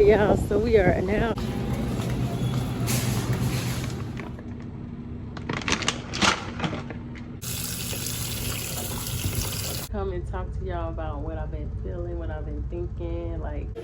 y'all, so we are now come and talk to y'all about what I've been feeling, what I've been thinking, like yeah,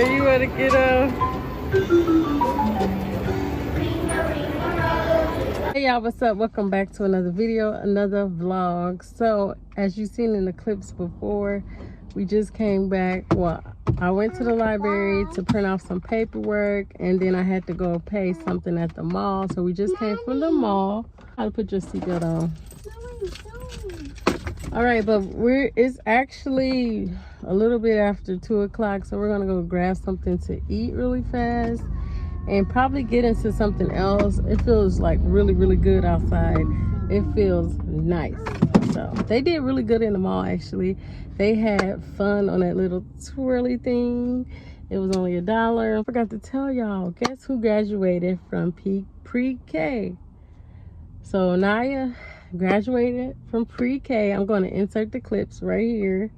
you wanna get Hey y'all, what's up? Welcome back to another video, another vlog. So as you've seen in the clips before, we just came back. Well, I went to the library to print off some paperwork, and then I had to go pay something at the mall. So we just came from the mall. How to put your seatbelt on. All right, but it's actually a little bit after 2 o'clock, so we're gonna go grab something to eat really fast and probably get into something else. It feels like really good outside. It feels nice. So they did really good in the mall. Actually, they had fun on that little twirly thing. It was only $1. I forgot to tell y'all, guess who graduated from PreK? So Naya graduated from PreK. I'm going to insert the clips right here.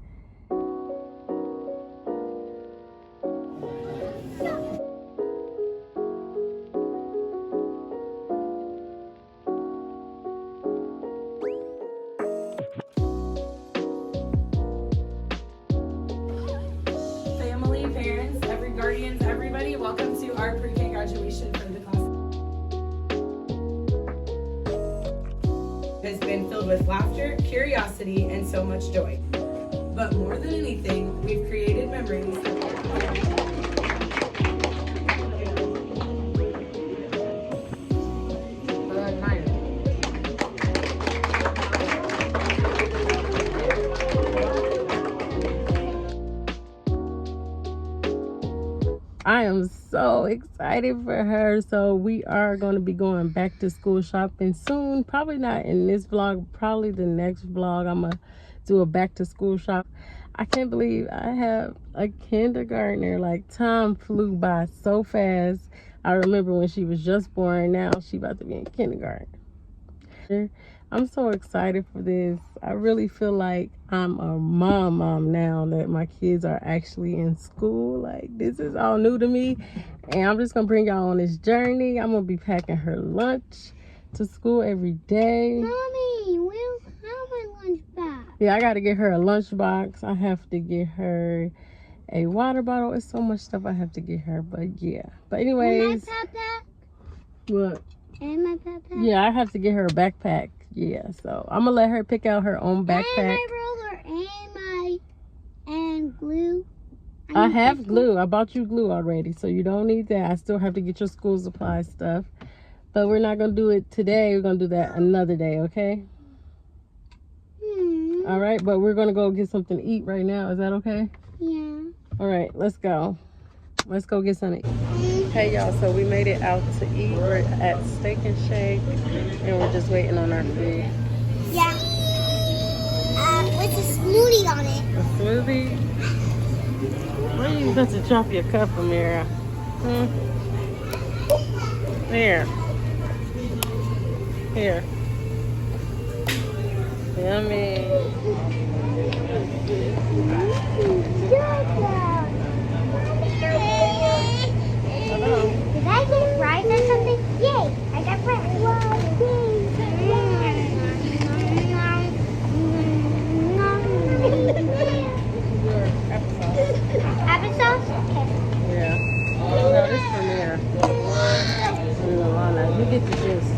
Family, parents, guardians, everybody, welcome to our PreK graduation for the class. Has been filled with laughter, curiosity, and so much joy. But more than anything, we've created memories. I am so excited for her. So we are going to be going back to school shopping soon. Probably not in this vlog, probably the next vlog. I'm gonna do a back to school shop. I can't believe I have a kindergartner. Like, time flew by so fast. I remember when she was just born. Now she about to be in kindergarten. I'm so excited for this. I really feel like I'm a mom now that my kids are actually in school. Like, this is all new to me, and I'm just gonna bring y'all on this journey. I'm gonna be packing her lunch to school every day. Mommy, we don't have a lunch box. Yeah, I gotta get her a lunch box. I have to get her a water bottle. It's so much stuff I have to get her, but yeah. But anyways, And my backpack. what? And my backpack. Yeah, I have to get her a backpack. Yeah, so I'm gonna let her pick out her own backpack. And my ruler and glue. I have glue. I bought you glue already, so you don't need that. I still have to get your school supply stuff, but we're not gonna do it today. We're gonna do that another day, okay? All right, but we're gonna go get something to eat right now. Is that okay? Yeah. All right, let's go. Let's go get something to eat. Hey y'all, so we made it out to eat. We're at Steak and Shake, and we're just waiting on our food. Yeah. With a smoothie on it. A smoothie? Where are you about to drop your cup, Amira? There. Here. Yummy. Did I get fries or something? Yay! I got fries. Applesauce? Okay. Yeah. No, this for Mira. Lana, you get the juice.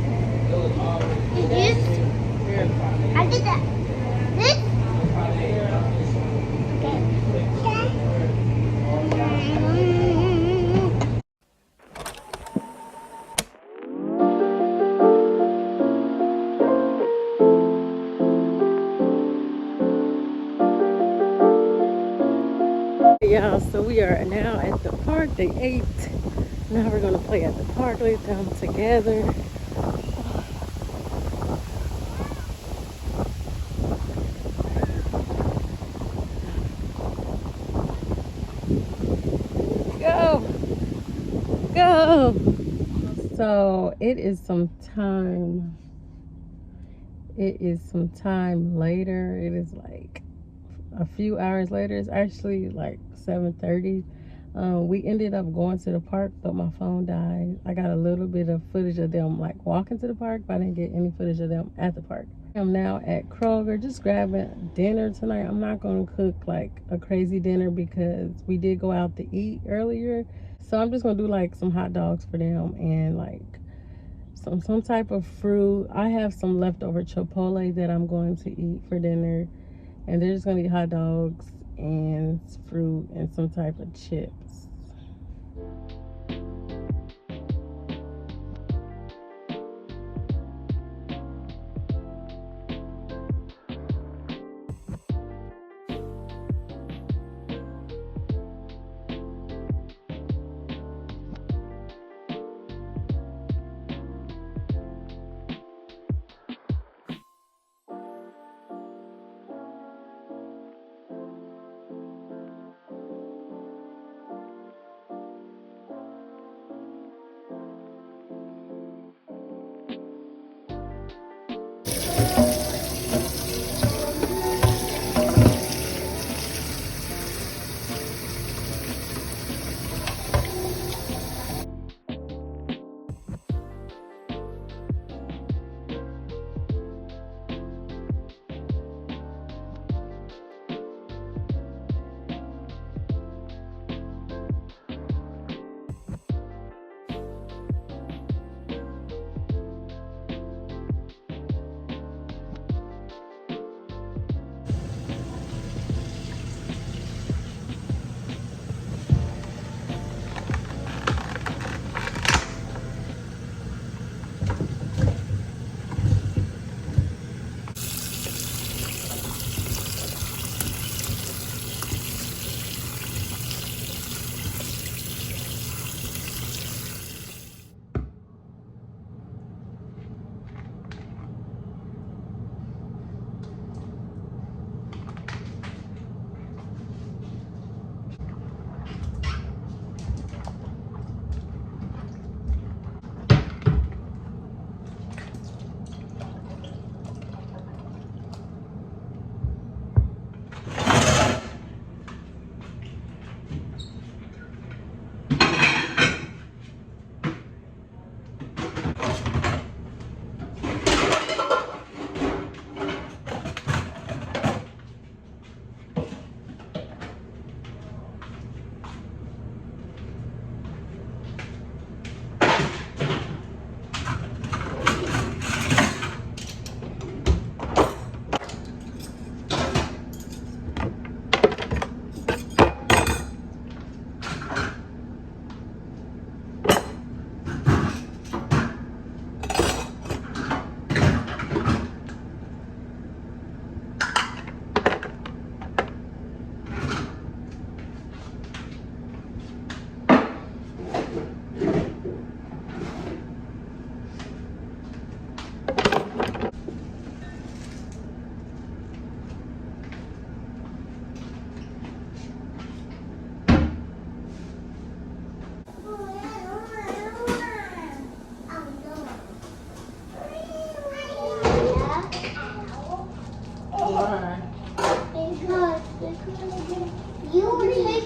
The juice? Here. I did that. This? Yeah, so we are now at the park. They ate. Now we're gonna play at the park. Lay down together. Go, go. So it is some time. It is some time later. It is like a few hours later. It's actually like 7:30. We ended up going to the park, but my phone died. I got a little bit of footage of them like walking to the park, but I didn't get any footage of them at the park. I'm now at Kroger just grabbing dinner tonight. I'm not going to cook like a crazy dinner because we did go out to eat earlier. So I'm just going to do like some hot dogs for them and like some type of fruit. I have some leftover chipotle that I'm going to eat for dinner. And they're just going to eat hot dogs and fruit and some type of chips.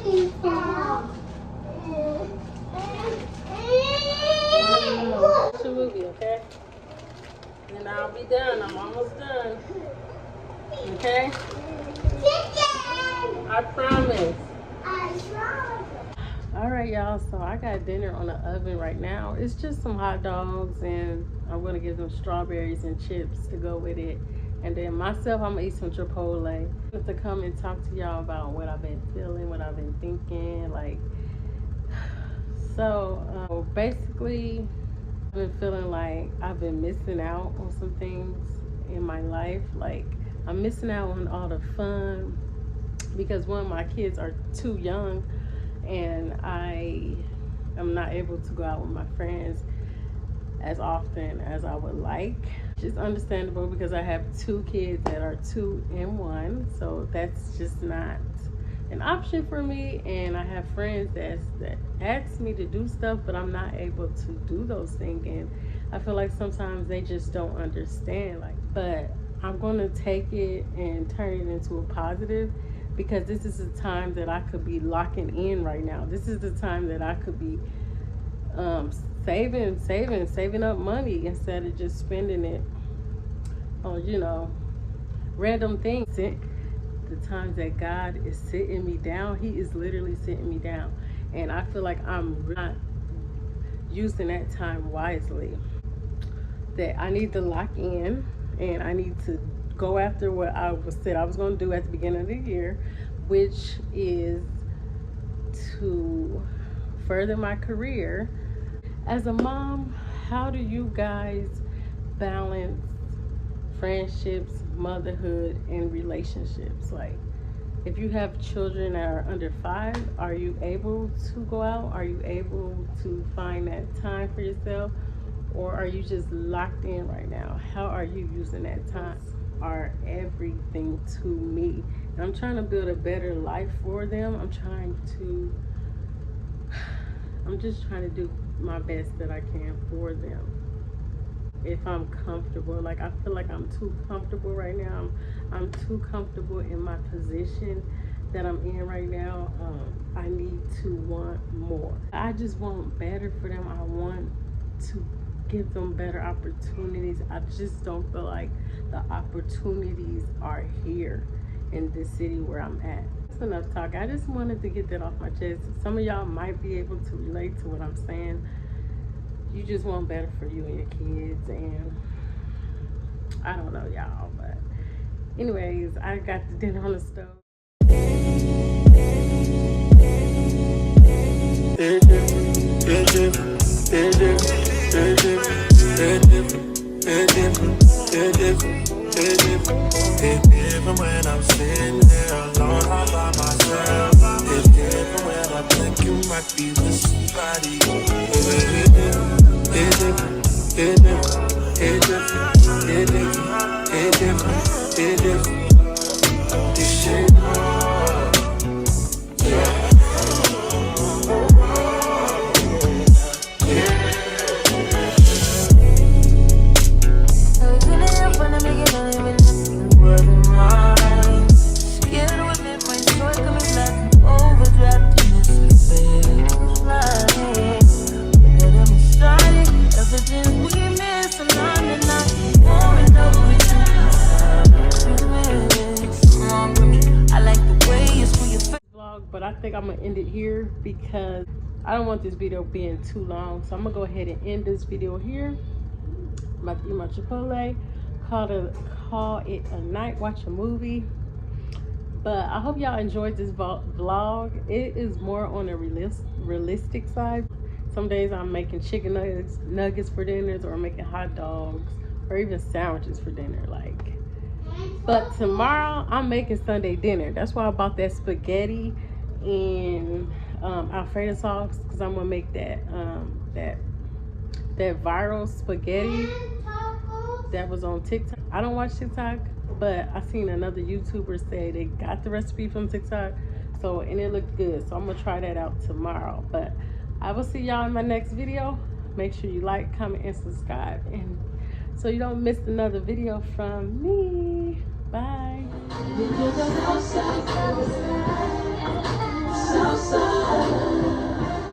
Watch a movie, okay? And I'll be done. I'm almost done. Okay? I promise. Alright, y'all. So I got dinner on the oven right now. It's just some hot dogs, and I'm going to give them strawberries and chips to go with it. And then myself, I'm going to eat some Chipotle. To come and talk to y'all about what I've been feeling, what I've been thinking. Like, so basically, I've been feeling like I've been missing out on some things in my life. Like, I'm missing out on all the fun because one of my kids are too young, and I am not able to go out with my friends as often as I would like. It's understandable because I have 2 kids that are 2 and 1, so that's just not an option for me. And I have friends that ask me to do stuff, but I'm not able to do those things, and I feel like sometimes they just don't understand. Like, but I'm gonna take it and turn it into a positive, because this is the time that I could be locking in right now. This is the time that I could be saving up money instead of just spending it on, you know, random things. The times that God is sitting me down, He is literally sitting me down, and I feel like I'm not using that time wisely. That I need to lock in, and I need to go after what I said I was going to do at the beginning of the year, which is to further my career as a mom. How do you guys balance friendships, motherhood, and relationships? Like, if you have children that are under 5, are you able to go out? Are you able to find that time for yourself? Or are you just locked in right now? How are you using that time? Are everything to me. And I'm trying to build a better life for them. I'm just trying to do my best that I can for them. If I'm comfortable, like, I feel like I'm too comfortable right now. I'm too comfortable in my position that I'm in right now. I need to want more. I just want better for them. I want to give them better opportunities. I just don't feel like the opportunities are here in this city where I'm at. That's enough talk. I just wanted to get that off my chest. Some of y'all might be able to relate to what I'm saying. You just want better for you and your kids, and I don't know, y'all, but anyways, I got the dinner on the stove. Even when I'm sitting there alone all by myself, it's different when I think you might be with somebody. This shit but I think I'm gonna end it here because I don't want this video being too long. So I'm gonna go ahead and end this video here. I'm about to eat my Chipotle, call it a night, watch a movie. But I hope y'all enjoyed this vlog. It is more on a realistic side. Some days I'm making chicken nuggets for dinners, or making hot dogs, or even sandwiches for dinner. Like, but tomorrow I'm making Sunday dinner. That's why I bought that spaghetti and Alfredo sauce, because I'm gonna make that that viral spaghetti that was on TikTok. I don't watch TikTok, but I seen another YouTuber say they got the recipe from TikTok, so, and it looked good. So I'm gonna try that out tomorrow. But I will see y'all in my next video. Make sure you like, comment, and subscribe, and so you don't miss another video from me. Bye.